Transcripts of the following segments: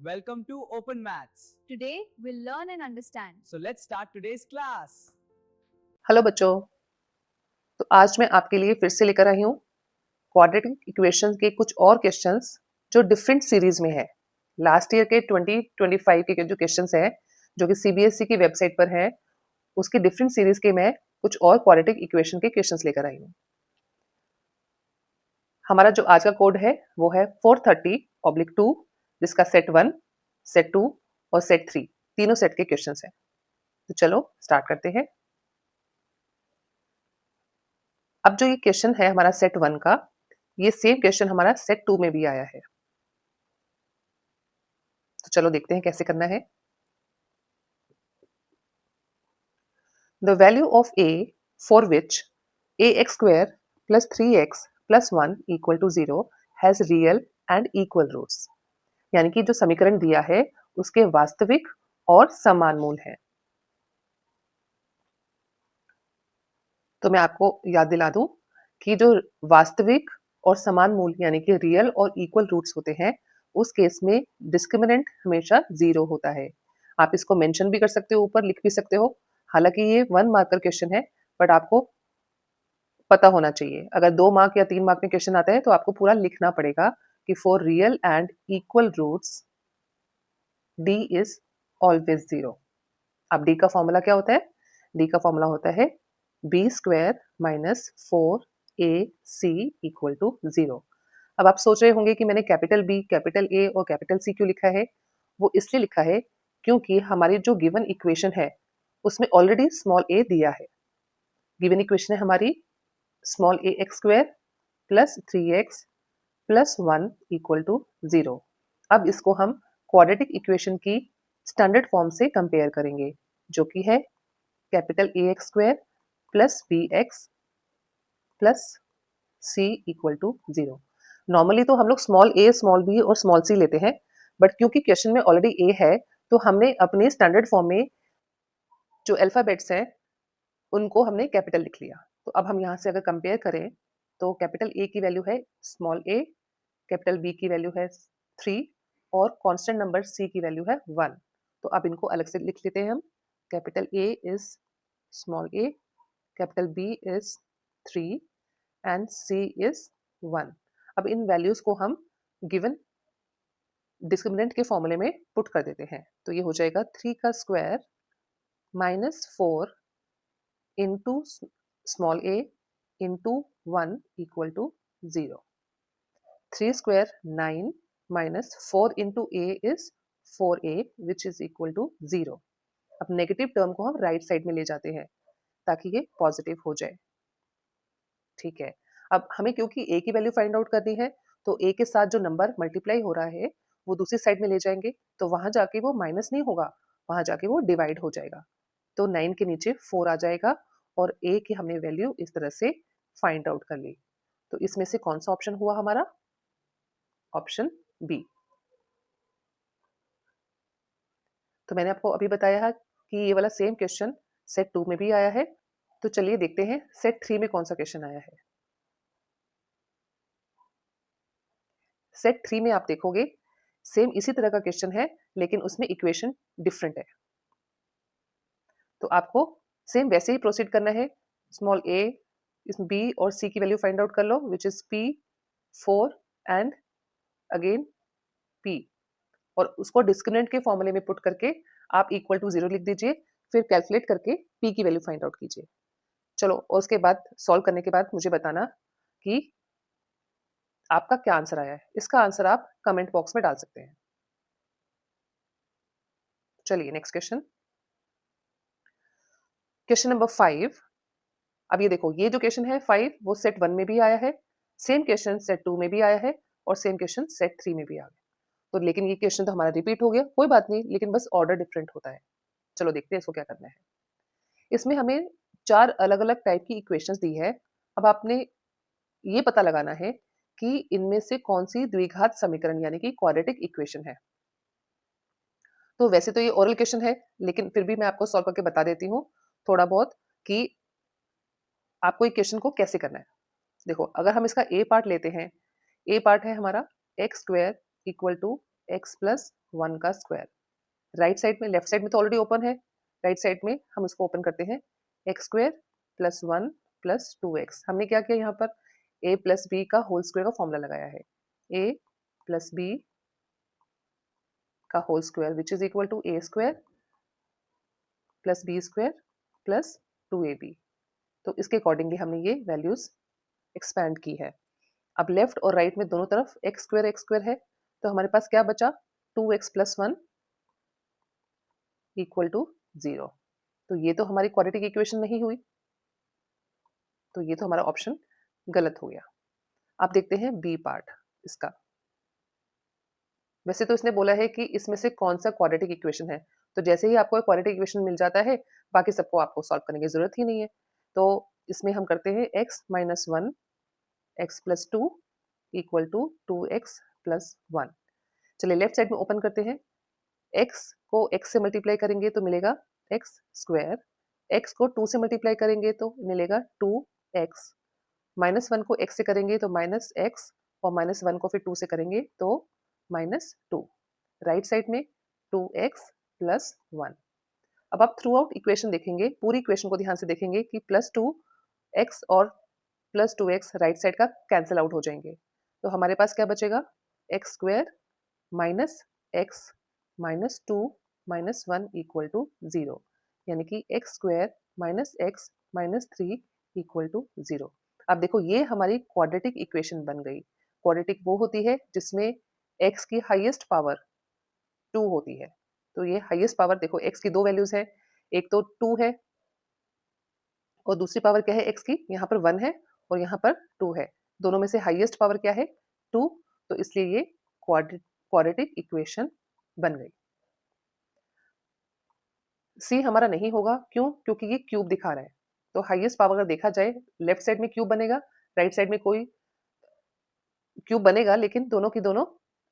Welcome to Open Maths. Today, we'll learn and understand. So let's start today's class. Hello बच्चों, तो आज मैं आपके लिए फिर से लेकर आई हूँ क्वाड्रेटिक इक्वेशन के कुछ और क्वेश्चंस जो डिफरेंट सीरीज में है। लास्ट ईयर के 2025 के जो क्वेश्चंस हैं जो कि सीबीएसई की वेबसाइट पर हैं, उसकी डिफरेंट सीरीज के मैं कुछ और क्वाड्रेटिक इक्वेशन के क्वेश्चंस लेकर आई हूँ। हमारा जो आज का कोड है वो है 430/2, जिसका सेट 1, सेट 2 और सेट 3 तीनों सेट के क्वेश्चंस हैं। तो चलो स्टार्ट करते हैं। अब जो ये क्वेश्चन है हमारा सेट 1 का, ये सेम क्वेश्चन हमारा सेट 2 में भी आया है। तो चलो देखते हैं कैसे करना है। The value of a for which ax square plus 3x plus 1 equal to 0 has real and equal roots। यानी कि जो समीकरण दिया है उसके वास्तविक और समान मूल हैं। तो मैं आपको याद दिला दूं कि जो वास्तविक और समान मूल यानी कि रियल और इक्वल रूट्स होते हैं, उस केस में डिस्क्रिमिनेंट हमेशा 0 होता है। आप इसको मेंशन भी कर सकते हो, ऊपर लिख भी सकते हो। हालांकि ये 1 मार्कर क्वेश्चन है, बट आपको पता होना चाहिए। अगर 2 मार्क या 3 मार्क में क्वेश्चन आता है तो आपको पूरा लिखना पड़ेगा कि for real and equal roots d is always 0। अब d का फॉर्मूला क्या होता है? d का फॉर्मूला होता है b square minus 4ac equal to 0। अब आप सोच रहे होंगे कि मैंने कैपिटल B, कैपिटल A और कैपिटल C क्यों लिखा है? वो इसलिए लिखा है क्योंकि हमारी जो गिवन इक्वेशन है उसमें ऑलरेडी स्मॉल a दिया है। गिवन इक्वेशन है हमारी small a x square plus 3x plus 1 equal to 0। अब इसको हम क्वाड्रेटिक इक्वेशन की स्टैंडर्ड फॉर्म से कंपेयर करेंगे, जो कि है capital ax square plus bx plus c equal to 0। Normally तो हम लोग स्मॉल a, स्मॉल b और स्मॉल c लेते हैं, बट क्योंकि क्वेश्चन में ऑलरेडी a है तो हमने अपने स्टैंडर्ड फॉर्म में जो अल्फाबेट्स हैं उनको हमने कैपिटल लिख लिया। तो अब हम यहाँ से अगर कंपेयर करें तो कैपिटल A की वैल्यू है स्मॉल a, कैपिटल B की वैल्यू है 3 और कांस्टेंट नंबर C की वैल्यू है 1। तो अब इनको अलग से लिख लेते हैं हम। Capital A is small a, capital B is 3 and C is 1। अब इन वैल्यूज को हम गिवन डिस्क्रिमिनेंट के फॉर्मूले में पुट कर देते हैं। तो ये हो जाएगा 3 का स्क्वायर माइनस 4 इंटू स्मॉल a into 1 equal to 0। 3 square 9 minus 4 into a is 4a which is equal to 0। अब नेगेटिव टर्म को हम राइट साइड में ले जाते हैं ताकि ये पॉजिटिव हो जाए। ठीक है। अब हमें क्योंकि a की वैल्यू फाइंड आउट करनी है तो a के साथ जो नंबर मल्टीप्लाई हो रहा है वो दूसरी साइड में ले जाएंगे, तो वहां जाके वो माइनस नहीं होगा, वहां जाके वो डिवाइड हो जाएगा। तो 9 के नीचे 4 आ जाएगा और a की हमने वैल्यू इस तरह से फाइंड आउट कर ली। तो इसमें से कौन सा ऑप्शन हुआ हमारा? Option B. तो मैंने आपको अभी बताया है कि ये वाला सेम क्वेश्चन सेट 2 में भी आया है। तो चलिए देखते हैं सेट 3 में कौन सा क्वेश्चन आया है। सेट 3 में आप देखोगे सेम इसी तरह का क्वेश्चन है, लेकिन उसमें इक्वेशन डिफरेंट है। तो आपको सेम वैसे ही प्रोसीड करना है। स्मॉल a, इसमें b और c की वैल्यू फाइंड आउट कर लो, which is p 4 and again p, और उसको डिस्क्रिमिनेंट के फॉर्मूले में पुट करके आप इक्वल टू 0 लिख दीजिए। फिर कैलकुलेट करके p की वैल्यू फाइंड आउट कीजिए। चलो, और उसके बाद सॉल्व करने के बाद मुझे बताना कि आपका क्या आंसर आया है। इसका आंसर आप कमेंट बॉक्स में डाल सकते हैं। चलिए नेक्स्ट क्वेश्चन, क्वेश्चन नंबर 5। अब ये देखो, ये जो क्वेश्चन है 5 वो सेट 1 में भी आया है, सेम क्वेश्चन सेट 2 में भी आया है और सेम क्वेश्चन सेट 3 में भी आ गया। तो लेकिन ये क्वेश्चन तो हमारा रिपीट हो गया, कोई बात नहीं, लेकिन बस ऑर्डर डिफरेंट होता है। चलो देखते हैं इसको क्या करना है। इसमें हमें 4 अलग-अलग टाइप की इक्वेशंस दी है। अब आपने ये पता लगाना है कि इनमें से कौन-सी द्विघात समीकरण यानी कि क्वाड्रेटिक इक्वेशन है। तो वैसे तो ये ओरल क्वेश्चन है, लेकिन फिर भी मैं आपको सॉल्व करके बता देती हूँ थोड़ा बहुत कि आपको इक्वेशन को कैसे करना है। देखो, अगर हम इसका ए पार्ट लेते हैं, ए पार्ट है हमारा x square equal to x plus 1 का स्क्वायर। राइट साइड में, लेफ्ट साइड में तो ऑलरेडी ओपन है, राइट साइड में हम इसको ओपन करते हैं। X square plus 1 plus 2x। हमने क्या किया यहाँ पर, a प्लस बी का होल स्क्वायर का फॉर्मूला लगाया है। a प्लस बी का whole square which is equal to a square plus b square plus 2ab। तो इसके अकॉर्डिंगली हमने ये वैल्यूज एक्सपैंड की है। अब लेफ्ट और राइट में दोनों तरफ एक्स स्क्वायर है, तो हमारे पास क्या बचा, 2x प्लस 1 इक्वल टू 0। तो ये तो हमारी क्वाड्रेटिक इक्वेशन नहीं हुई, तो ये तो हमारा ऑप्शन गलत हो गया। अब देखते हैं बी पार्ट इसका। वैसे तो इसने बोला है कि इसमें से कौन सा क्वाड्रेटिक इक्वेशन है, तो जैसे ही आपको एक क्वाड्रेटिक इक्वेशन मिल जाता है, बाकी सबको आपको सॉल्व करने की जरूरत ही नहीं है। तो इसमें हम करते हैं x minus 1 x plus 2 equal to 2x plus 1। चलिए लेफ्ट साइड में ओपन करते हैं। x को x से मल्टीप्लाई करेंगे तो मिलेगा x स्क्वायर, x को 2 से मल्टीप्लाई करेंगे तो मिलेगा 2x, माइनस 1 को x से करेंगे तो माइनस x, और माइनस 1 को फिर 2 से करेंगे तो माइनस 2। राइट साइड में 2x प्लस 1। अब आप थ्रू आउट इक्वेशन देखेंगे, पूरी इक्वेशन को ध्यान से देखेंगे कि प्लस 2x और प्लस 2x राइट साइड का कैंसिल आउट हो जाएंगे। तो हमारे पास क्या बचेगा, x square minus x minus 2 minus 1 equal to 0, यानी कि x square minus x minus 3 equal to 0। अब देखो ये हमारी क्वाड्रेटिक इक्वेशन बन गई। क्वाड्रेटिक वो होती है जिसमें x की हाईएस्ट पावर 2 होती है। तो ये हाईएस्ट पावर, देखो x की दो वैल्यूज है, एक तो 2 है और दूसरी पावर क्या है x की, यहाँ पर 1 है और यहाँ पर 2 है। दोनों में से हाईएस्ट पावर क्या है, 2। तो इसलिए ये क्वाड्रेटिक इक्वेशन बन गई। सी हमारा नहीं होगा, क्यों, क्योंकि ये क्यूब दिखा रहा है। तो हाईएस्ट पावर अगर देखा जाए, लेफ्ट साइड में क्यूब बनेगा, राइट साइड में कोई क्यूब बनेगा, लेकिन दोनों की दोनों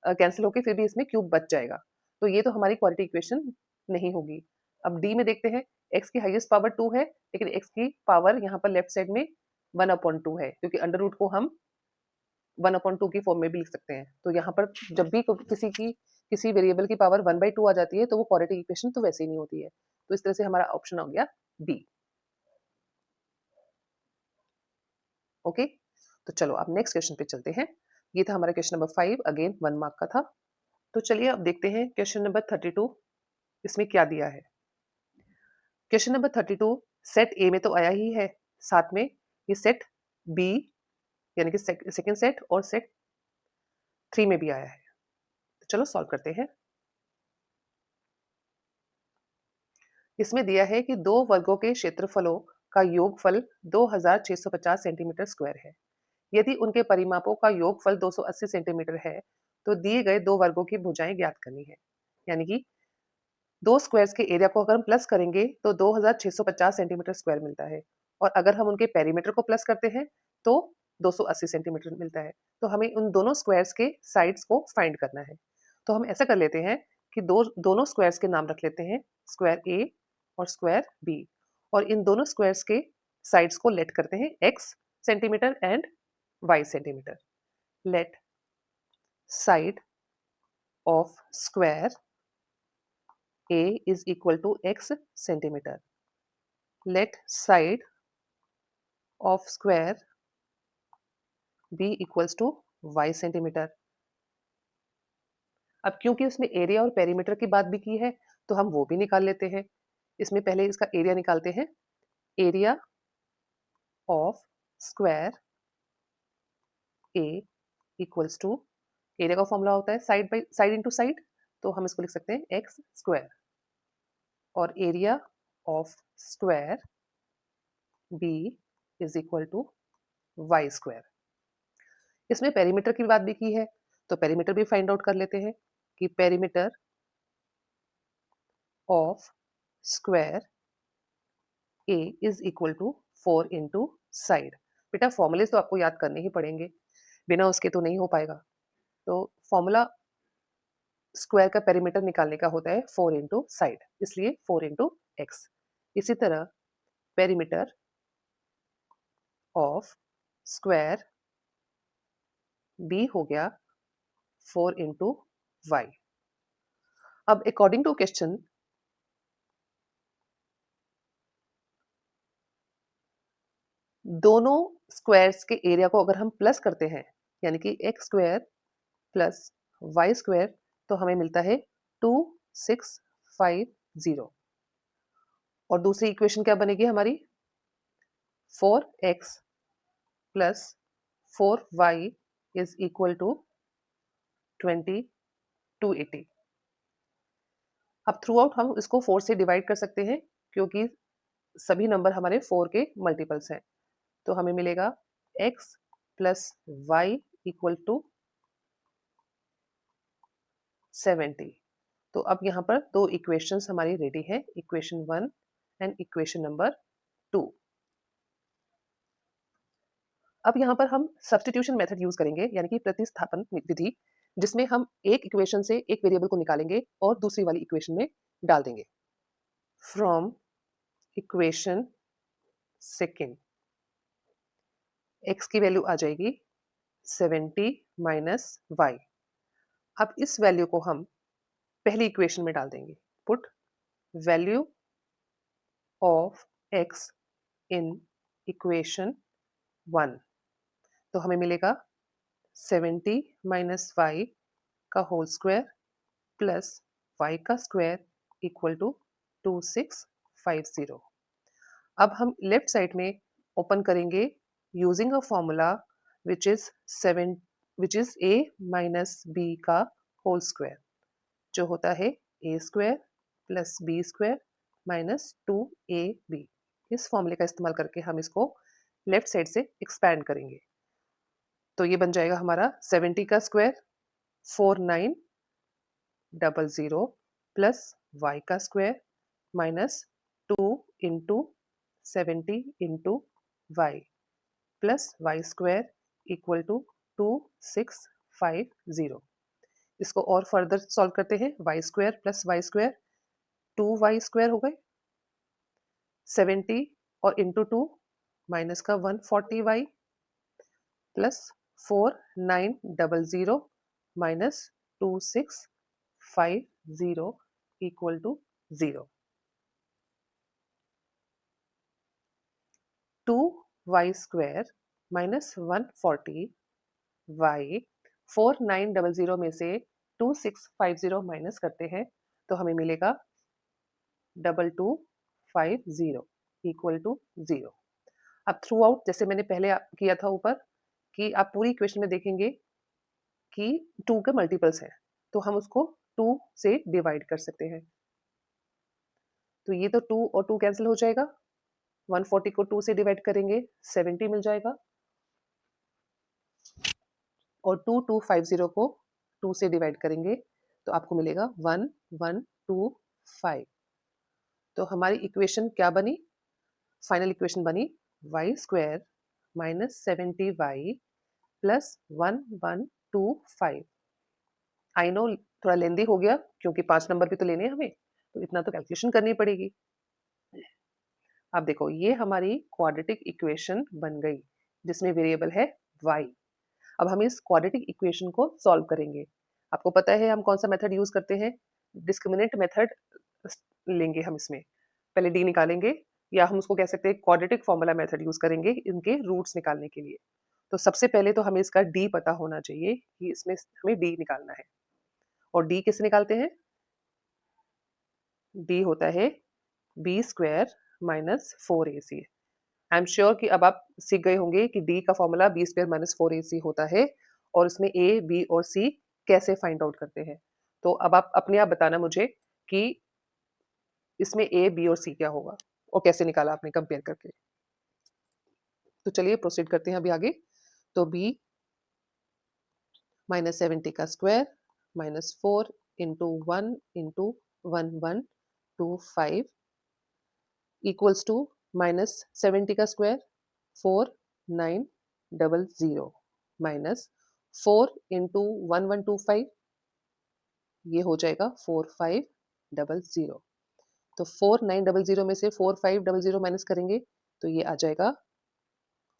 कैंसिल होकर फिर भी इसमें क्यूब बच जाएगा। तो ये तो हमारी क्वाड्रेटिक इक्वेशन नहीं होगी। अब डी में देखते हैं, x की हाईएस्ट पावर 2 है, लेकिन x की पावर यहाँ पर लेफ्ट साइड में 1/2 है, क्योंकि अंडर रूट को हम 1/2 की फॉर्म में भी लिख सकते हैं। तो यहाँ पर जब भी किसी वेरिएबल की पावर 1/2 आ जाती है, तो वो क्वाड्रेटिक इक्वेशन तो वैसे ही नहीं होती है। तो इस तरह से हमारा ऑप्शन हो गया बी। ओके, तो चलो अब नेक्स्ट क्वेश्चन पे चलते हैं। ये था हमारा क्वेश्चन नंबर 5, अगेन 1 मार्क का था। तो चलिए अब देखते हैं क्वेश्चन नंबर 32, इसमें क्या दिया है। क्वेश्चन नंबर 32 सेट ए में तो आया ही है, साथ में ये सेट बी यानी कि सेकंड सेट और सेट 3 में भी आया है। तो चलो सॉल्व करते हैं। इसमें दिया है कि दो वर्गों के क्षेत्रफलों का योगफल 2650 सेंटीमीटर स्क्वायर है। यदि उनके परिमापों का योगफल 280 सेंटीमीटर है, तो दिए गए दो वर्गों की भुजाएं ज्ञात करनी है। यानी कि दो स्क्वायर्स के एरिया को अगर हम प्लस करेंगे तो 2650 सेंटीमीटर स्क्वायर मिलता है, और अगर हम उनके पेरीमीटर को प्लस करते हैं तो 280 सेंटीमीटर मिलता है। तो हमें उन दोनों स्क्वायर्स के साइड्स को फाइंड करना है। तो हम ऐसा कर लेते हैं कि दोनों स्क्वायर्स के नाम रख लेते हैं, स्क्वायर ए और स्क्वायर बी, और इन दोनों स्क्वायर्स के साइड्स को लेट करते हैं x centimetre and y centimetre. Let side of square a is equal to x centimeter. Let side of square b equals to y centimeter. अब क्योंकि उसमें एरिया और पेरीमीटर की बात भी की है, तो हम वो भी निकाल लेते हैं। इसमें पहले इसका एरिया निकालते हैं। Area of square a equals to, area का फॉर्मूला होता है side by side into side, तो हम इसको लिख सकते हैं एक्स स्क्वायर, और area of square b is equal to y square. इसमें पेरीमीटर की बात भी की है, तो पेरीमीटर भी फाइंड आउट कर लेते हैं कि perimeter of square a is equal to 4 into side. बेटा फॉर्मूले तो आपको याद करने ही पड़ेंगे, बिना उसके तो नहीं हो पाएगा। तो फॉर्मूला स्क्वायर का पेरीमीटर निकालने का होता है 4 इंटू साइड, इसलिए 4 इंटू एक्स। इसी तरह पेरीमीटर ऑफ स्क्वायर बी हो गया 4 इंटू वाई। अब अकॉर्डिंग टू क्वेश्चन दोनों स्क्वायर्स के एरिया को अगर हम प्लस करते हैं यानी कि x square plus y square तो हमें मिलता है 2650 और दूसरी इक्वेशन क्या बनेगी हमारी 4x plus 4y is equal to 2280। अब थ्रू आउट हम इसको 4 से डिवाइड कर सकते हैं क्योंकि सभी नंबर हमारे 4 के मल्टीपल्स हैं। तो हमें मिलेगा x plus y equal to 70। तो अब यहाँ पर दो इक्वेशंस हमारी रेडी है, इक्वेशन 1 एंड इक्वेशन नंबर 2। अब यहाँ पर हम सब्स्टिट्यूशन मेथड यूज करेंगे यानी कि प्रतिस्थापन विधि, जिसमें हम एक इक्वेशन से एक वेरिएबल को निकालेंगे और दूसरी वाली इक्वेशन में डाल देंगे। फ्रॉम इक्वेशन सेकेंड x की वैल्यू आ जाएगी 70 माइनस वाई। अब इस वैल्यू को हम पहली इक्वेशन में डाल देंगे। Put value of x in equation 1 तो हमें मिलेगा 70 माइनस वाई का होल स्क्वायर प्लस वाई का स्क्वायर इक्वल टू 2650। अब हम लेफ्ट साइड में ओपन करेंगे using a formula which is a minus b का होल स्क्वायर जो होता है a square plus b square minus 2ab। इस फॉर्मूले का इस्तेमाल करके हम इसको लेफ्ट साइड से एक्सपैंड करेंगे। तो ये बन जाएगा हमारा 70 का स्क्वायर 4900 प्लस y का square minus 2 into 70 into y plus y square equal to 2650। इसको और फर्दर सॉल्व करते हैं। Y square plus y square 2y square हो गए 70 और इंटू 2 माइनस का 140y plus 4900 minus 2650 equal to 0। 2y square minus 140 y 4900 में से 2650 माइनस करते हैं तो हमें मिलेगा 2250 इक्वल टू 0। अब थ्रू आउट जैसे मैंने पहले किया था ऊपर कि आप पूरी इक्वेशन में देखेंगे कि 2 के मल्टीपल्स हैं तो हम उसको 2 से डिवाइड कर सकते हैं। तो ये तो 2 और 2 कैंसिल हो जाएगा। 140 को 2 से डिवाइड करेंगे 70 मिल जाएगा और 2250 को 2 से डिवाइड करेंगे तो आपको मिलेगा 1125। तो हमारी इक्वेशन क्या बनी? फाइनल इक्वेशन बनी y square minus 70y plus 1125। I know थोड़ा लेंदी हो गया क्योंकि 5 नंबर भी तो लेने हैं हमें, तो इतना तो कैलकुलेशन करनी पड़ेगी। अब देखो ये हमारी क्वाड्रेटिक इक्वेशन बन गई जिसमें वेरिएबल है y। अब हम इस क्वाड्रेटिक इक्वेशन को सॉल्व करेंगे। आपको पता है हम कौन सा मेथड यूज करते हैं? डिस्क्रिमिनेंट मेथड लेंगे हम इसमें। पहले d निकालेंगे या हम उसको कह सकते हैं क्वाड्रेटिक फॉर्मूला मेथड यूज करेंगे इनके रूट्स निकालने के लिए। तो सबसे पहले तो हमें इसका d पता होना चाहिए कि इसमें हमें d निकालना है। और d किससे निकालते हैं? d होता है b square minus 4ac। I am sure कि अब आप सीख गए होंगे कि d का formula b square minus 4ac होता है और इसमें a, b और c कैसे फाइंड आउट करते हैं। तो अब आप अपने आप बताना मुझे कि इसमें a, b और c क्या होगा और कैसे निकाला आपने कंपेयर करके। तो चलिए प्रोसीड करते हैं अभी आगे। तो b माइनस 70 का square minus 4 into 1 into 1125 equals to minus 70 का स्क्वायर 4900 माइनस 4 इंटू 1125 ये हो जाएगा 4500। तो 4900 में से 4500 माइनस करेंगे तो ये आ जाएगा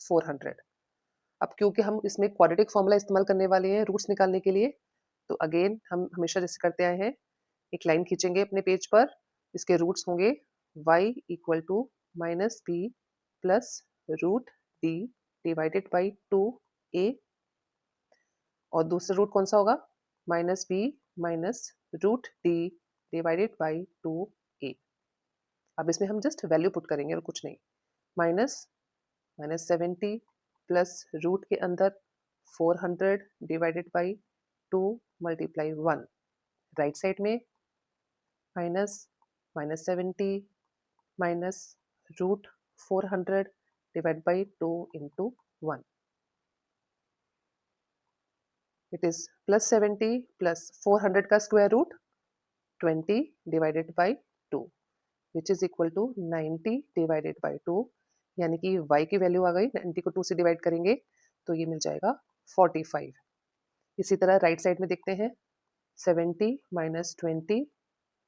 400। अब क्योंकि हम इसमें क्वाड्रेटिक फॉर्मूला इस्तेमाल करने वाले हैं रूट्स निकालने के लिए, तो अगेन हम हमेशा जैसे करते आए हैं एक लाइन खींचेंगे अपने पेज पर, इसके रूट्स होंगे y equal to minus b plus root d divided by 2a, और दूसरा रूट कौन सा होगा, minus b minus root d divided by 2a। अब इसमें हम जस्ट वैल्यू पुट करेंगे और कुछ नहीं। माइनस 70 प्लस रूट के अंदर 400 divided by 2 multiply 1, right side में minus 70 minus root 400 divide by 2 into 1, it is plus 70 plus 400 का square root 20 divided by 2, which is equal to 90 divided by 2, यानी कि y की वैल्यू आ गई। 90 को 2 से डिवाइड करेंगे तो ये मिल जाएगा 45। इसी तरह राइट साइड में देखते हैं 70 minus 20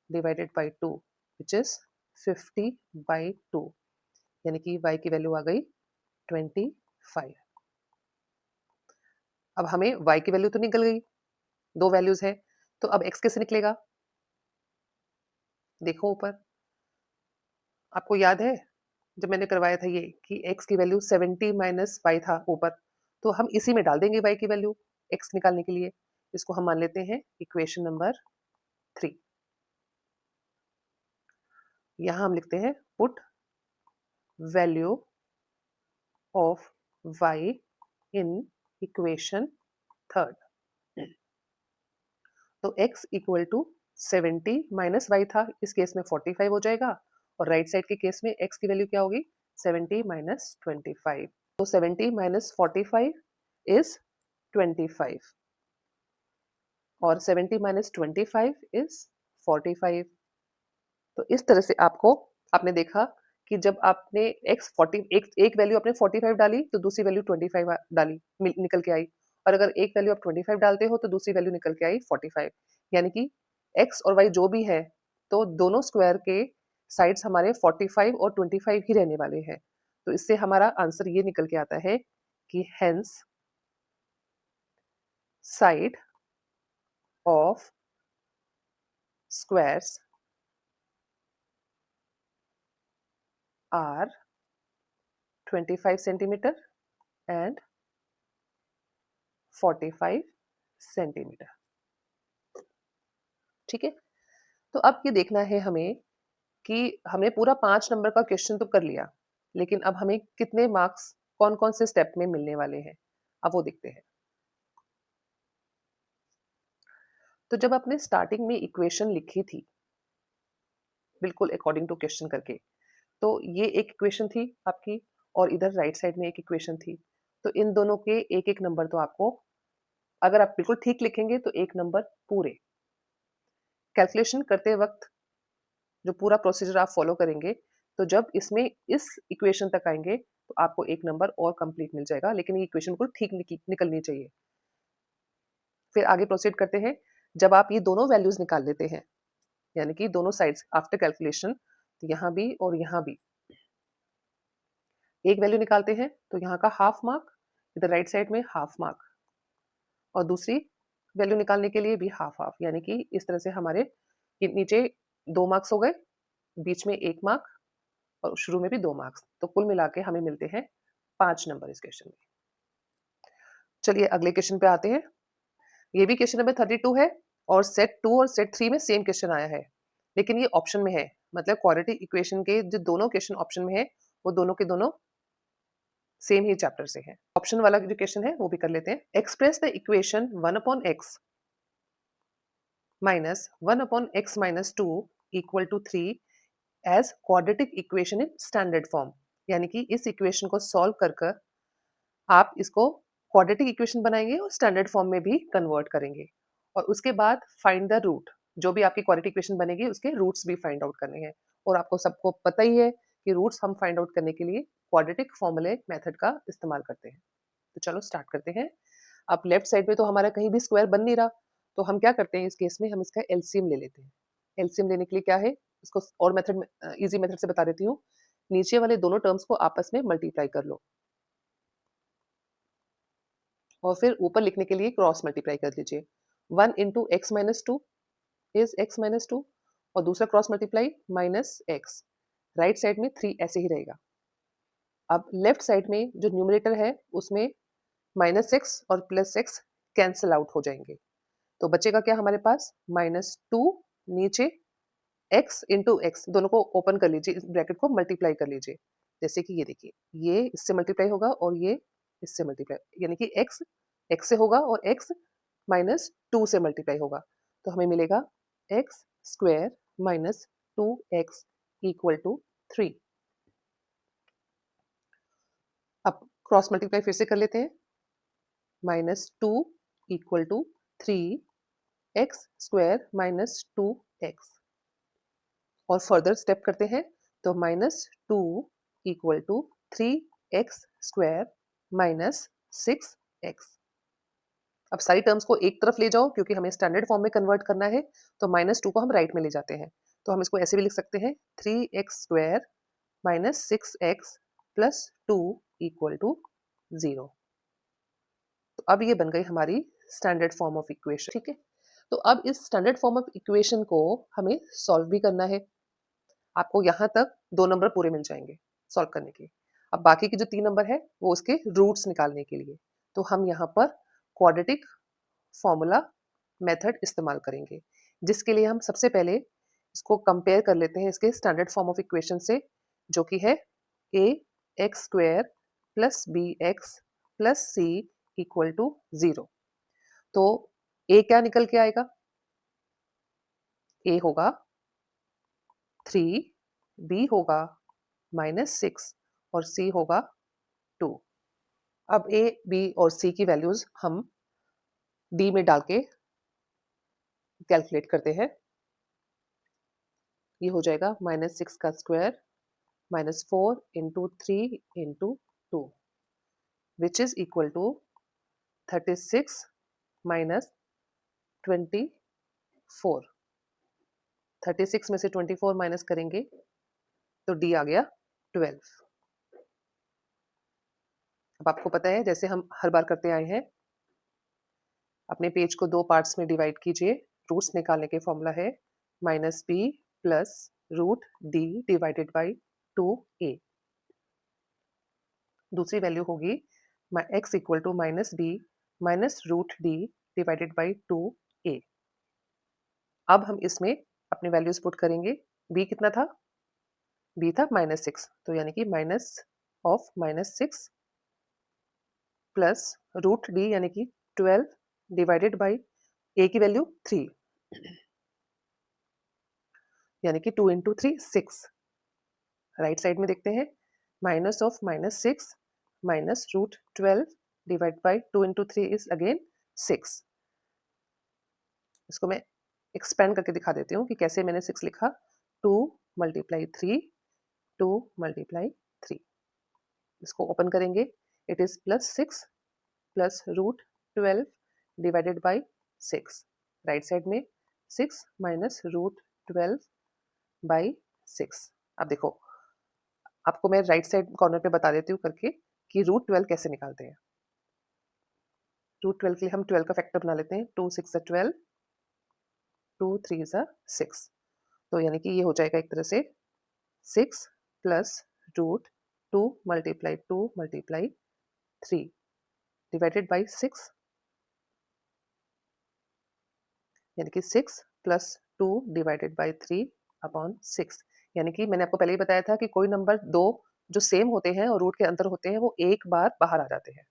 divided by 2, which is 50 by 2, यानी कि y की वैल्यू आ गई 25। अब हमें y की वैल्यू तो निकल गई, दो वैल्यूज है, तो अब x कैसे निकलेगा? देखो ऊपर, आपको याद है जब मैंने करवाया था ये कि x की वैल्यू 70 माइनस y था ऊपर, तो हम इसी में डाल देंगे y की वैल्यू x निकालने के लिए। इसको हम मान लेते हैं इक्वेशन नंबर 3। यहां हम लिखते हैं put value of y in equation 3। तो x equal to 70 minus y था, इस केस में 45 हो जाएगा, और राइट साइड के केस में x की वैल्यू क्या होगी, 70 माइनस 25। तो 70 माइनस 45 इज 25, और 70 माइनस 25 इज 45। तो इस तरह से आपने देखा कि जब आपने एक वैल्यू आपने 45 डाली तो दूसरी वैल्यू 25 डाली, निकल के आई, और अगर एक वैल्यू आप 25 डालते हो तो दूसरी वैल्यू निकल के आई 45, यानी कि x और y जो भी है, तो दोनों स्क्वायर के साइड्स हमारे 45 और 25 ही रहने वाले हैं। तो इससे हमारा आंसर ये निकल के आता है कि hence side of squares are 25 centimetre and 45 centimetre. ठीक है, तो अब ये देखना है हमें कि हमने पूरा 5 नंबर का क्वेश्चन तो कर लिया, लेकिन अब हमें कितने मार्क्स कौन कौन से स्टेप में मिलने वाले हैं, अब वो देखते हैं। तो जब आपने स्टार्टिंग में इक्वेशन लिखी थी बिल्कुल अकॉर्डिंग टू क्वेश्चन करके, तो ये एक इक्वेशन थी आपकी, और इधर राइट साइड में एक इक्वेशन थी। तो इन दोनों के एक एक नंबर तो आपको, अगर आप बिल्कुल ठीक लिखेंगे तो एक नंबर पूरे। कैलकुलेशन करते वक्त जो पूरा प्रोसीजर आप फॉलो करेंगे, तो जब इसमें इस इक्वेशन तक आएंगे तो आपको एक नंबर और कंप्लीट मिल जाएगा, लेकिन ये इक्वेशन बिल्कुल ठीक निकलनी चाहिए। फिर आगे प्रोसीड करते हैं। जब आप ये दोनों वैल्यूज निकाल लेते हैं, यानी कि दोनों साइड्स आफ्टर कैलकुलेशन, तो यहाँ भी और यहाँ भी एक वैल्यू निकालते हैं, तो यहाँ का हाफ मार्क, इधर राइट साइड में हाफ मार्क, और दूसरी वैल्यू निकालने के लिए भी हाफ हाफ, यानी कि इस तरह से हमारे नीचे 2 मार्क्स हो गए, बीच में 1 मार्क, और शुरू में भी 2 मार्क्स, तो कुल मिला के हमें मिलते हैं 5 नंबर इस क्वेश्चन में। चलिए अगले क्वेश्चन पे आते हैं। ये भी क्वेश्चन नंबर 32 है, और सेट 2 और सेट 3 में सेम क्वेश्चन आया है, लेकिन ये ऑप्शन में है, मतलब क्वाड्रेटिक इक्वेशन के जो दोनों क्वेश्चन ऑप्शन में है, वो दोनों के दोनों सेम ही चैप्टर से है। ऑप्शन वाला जो क्वेश्चन है वो भी कर लेते हैं। Express the equation 1/x minus 1/x minus 2 equal to 3 as quadratic equation in standard form, यानी कि इस इक्वेशन को सॉल्व कर कर आप इसको क्वाड्रेटिक इक्वेशन बनाएंगे और स्टैंडर्ड फॉर्म में भी कन्वर्ट करेंगे, और उसके बाद फाइंड द रूट, जो भी आपकी क्वाड्रेटिक इक्वेशन बनेगी उसके रूट्स भी फाइंड आउट करने हैं। और आपको सबको पता ही है कि रूट्स हम फाइंड आउट करने के लिए क्वाड्रेटिक फॉर्मूले मेथड का इस्तेमाल करते हैं। तो चलो स्टार्ट करते हैं। अब लेफ्ट साइड में तो हमारा कहीं भी स्क्वायर बन नहीं रहा, तो हम क्या करते हैं इस केस में, हम इसका एलसीएम ले लेते हैं। एलसीएम लेने के लिए क्या है, इसको और मेथड में इजी मेथड से बता देती हूँ। नीचे वाले दोनों टर्म्स को आपस में मल्टीप्लाई कर लो, और फिर ऊपर लिखने के लिए क्रॉस मल्टीप्लाई कर लीजिए। 1 into x minus 2 is x minus 2 और दूसरा cross multiply minus x, right side में 3 ऐसे ही रहेगा। अब लेफ्ट साइड में जो न्यूमरेटर है उसमें माइनस एक्स और प्लस एक्स कैंसिल आउट हो जाएंगे, तो बचेगा क्या हमारे पास, माइनस 2 नीचे x इंटू एक्स, दोनों को ओपन कर लीजिए, इस ब्रैकेट को मल्टीप्लाई कर लीजिए। जैसे कि ये देखिए, ये इससे मल्टीप्लाई होगा और ये इससे मल्टीप्लाई, यानी कि x x से होगा और x माइनस 2 से मल्टीप्लाई होगा, तो हमें मिलेगा x square minus 2x equal to 3। अब क्रॉस मल्टीप्लाई फिर से कर लेते हैं, minus 2 equal to 3x square minus 2x, और फर्दर स्टेप करते हैं, तो minus 2 equal to 3x square minus 6x। अब सारी टर्म्स को एक तरफ ले जाओ क्योंकि हमें स्टैंडर्ड फॉर्म में कन्वर्ट करना है, तो माइनस 2 को हम राइट में ले जाते हैं, तो हम इसको ऐसे भी लिख सकते हैं 3x square minus 6x plus 2 equal to 0। तो अब ये बन गई हमारी स्टैंडर्ड फॉर्म ऑफ इक्वेशन, ठीक है। तो अब इस स्टैंडर्ड फॉर्म ऑफ इक्वेशन को हमें सॉल्व भी करना है। आपको यहाँ तक 2 नंबर पूरे मिल जाएंगे सॉल्व करने के। अब बाकी के जो 3 नंबर है वो उसके रूट्स निकालने के लिए, तो हम यहाँ पर क्वाड्रेटिक फॉर्मूला मेथड इस्तेमाल करेंगे, जिसके लिए हम सबसे पहले इसको कंपेयर कर लेते हैं इसके स्टैंडर्ड फॉर्म ऑफ इक्वेशन से, जो कि है a x square plus b x plus c equal to 0। तो ए क्या निकल के आएगा, ए होगा 3, बी होगा -6 और सी होगा 2। अब ए बी और सी की वैल्यूज हम डी में डाल के कैलकुलेट करते हैं। ये हो जाएगा -6 का square -4 into 3 into 2 which is equal to 36 minus 24। 36 में से 24 माइनस करेंगे तो डी आ गया 12। अब आपको पता है जैसे हम हर बार करते आए हैं, अपने पेज को 2 पार्ट्स में डिवाइड कीजिए। रूट्स निकालने के फॉर्मूला है -b plus root d divided by 2a। दूसरी वैल्यू होगी x equal to -b minus root d divided by 2a। अब हम इसमें अपने वैल्यूज पुट करेंगे। b कितना था, b था -6, तो यानी कि minus of -6 plus root d यानी कि 12 डिवाइडेड बाई a की वैल्यू 3, यानी कि 2 इंटू 3 6। राइट साइड में देखते हैं, minus of -6 minus root 12 divide by 2 into 3 is again 6। इसको मैं एक्सपेंड करके दिखा देती हूँ कि कैसे मैंने 6 लिखा। 2 मल्टीप्लाई 3, 2 मल्टीप्लाई 3। इसको ओपन करेंगे, it is +6 plus root 12 divided by 6। Right side में 6 माइनस रूट 12 बाई 6। अब देखो, आपको मैं राइट साइड कॉर्नर पे बता देती हूँ करके कि रूट 12 कैसे निकालते हैं। रूट 12 के लिए हम 12 का फैक्टर बना लेते हैं। 2 6 12, 2 3 6, तो यानी कि ये हो जाएगा एक तरह से 6 plus root 2 multiply 3 divided by 6, यानी कि 6 प्लस 2 डिवाइडेड बाई 3 अपॉन 6। यानी कि मैंने आपको पहले ही बताया था कि कोई नंबर 2 जो सेम होते हैं और रूट के अंदर होते हैं वो एक बार बाहर आ जाते हैं।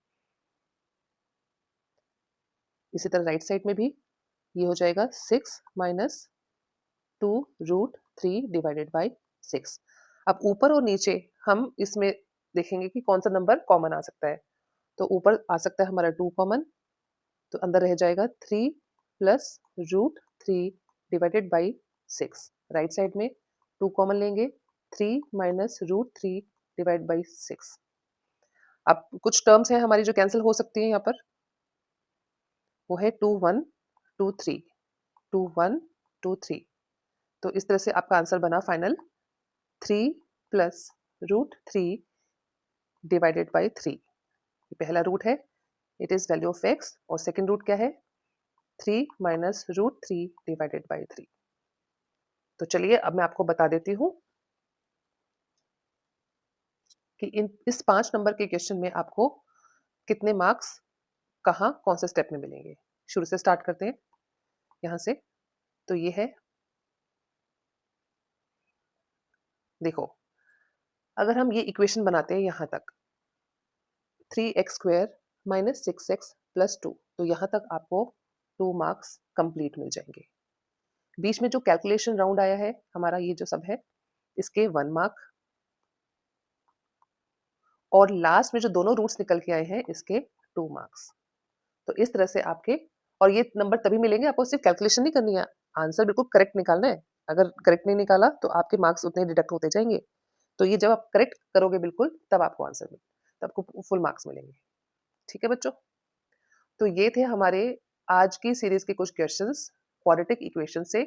इसी तरह राइट साइड में भी ये हो जाएगा 6 माइनस 2 रूट 3 डिवाइडेड बाई 6। अब ऊपर और नीचे हम इसमें देखेंगे कि कौन सा नंबर कॉमन आ सकता है। तो ऊपर आ सकता है हमारा 2 कॉमन, तो अंदर रह जाएगा 3 plus root 3 divided by 6। Right side में 2 कॉमन लेंगे, 3 माइनस रूट 3 डिवाइड बाई 6। अब कुछ टर्म्स हैं हमारी जो कैंसिल हो सकती है यहाँ पर, वो है 2 1 2 3, 2 1 2 3। तो इस तरह से आपका आंसर बना final 3 plus root 3 divided by 3। पहला रूट है, it is value of x, और सेकंड रूट क्या है, 3 माइनस रूट 3 डिवाइडेड बाई 3। तो चलिए अब मैं आपको बता देती हूँ कि इस 5 नंबर के क्वेश्चन में आपको कितने मार्क्स कहाँ कौन से स्टेप में मिलेंगे। शुरू से स्टार्ट करते हैं यहाँ से। तो ये है, देखो अगर हम ये इक्वेशन बनाते हैं यहाँ तक 3x² माइनस 6x प्लस 2, तो यहाँ तक आपको 2 मार्क्स कंप्लीट मिल जाएंगे। बीच में जो कैलकुलेशन राउंड आया है हमारा, ये जो सब है इसके 1 मार्क, और लास्ट में जो दोनों रूट्स निकल के आए हैं इसके 2 मार्क्स। तो इस तरह से आपके, और ये नंबर तभी मिलेंगे, आपको सिर्फ कैलकुलेशन नहीं करनी है, आंसर बिल्कुल करेक्ट निकालना है। अगर करेक्ट नहीं निकाला तो आपके मार्क्स उतने डिडक्ट होते जाएंगे। तो ये जब आप करेक्ट करोगे बिल्कुल, तब आपको आंसर मिले, तब आपको फुल मार्क्स मिलेंगे। ठीक है बच्चों, तो ये थे हमारे आज की सीरीज के कुछ क्वेश्चंस क्वाड्रेटिक इक्वेशन से।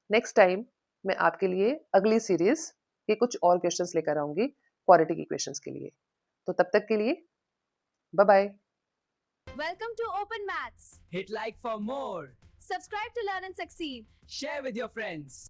नेक्स्ट टाइम मैं आपके लिए अगली सीरीज के कुछ और क्वेश्चंस लेकर आऊंगी क्वाड्रेटिक इक्वेशंस के लिए। तो तब तक के लिए bye bye. Welcome to Open Maths. Hit like for more. Subscribe to learn and succeed. Share with your friends.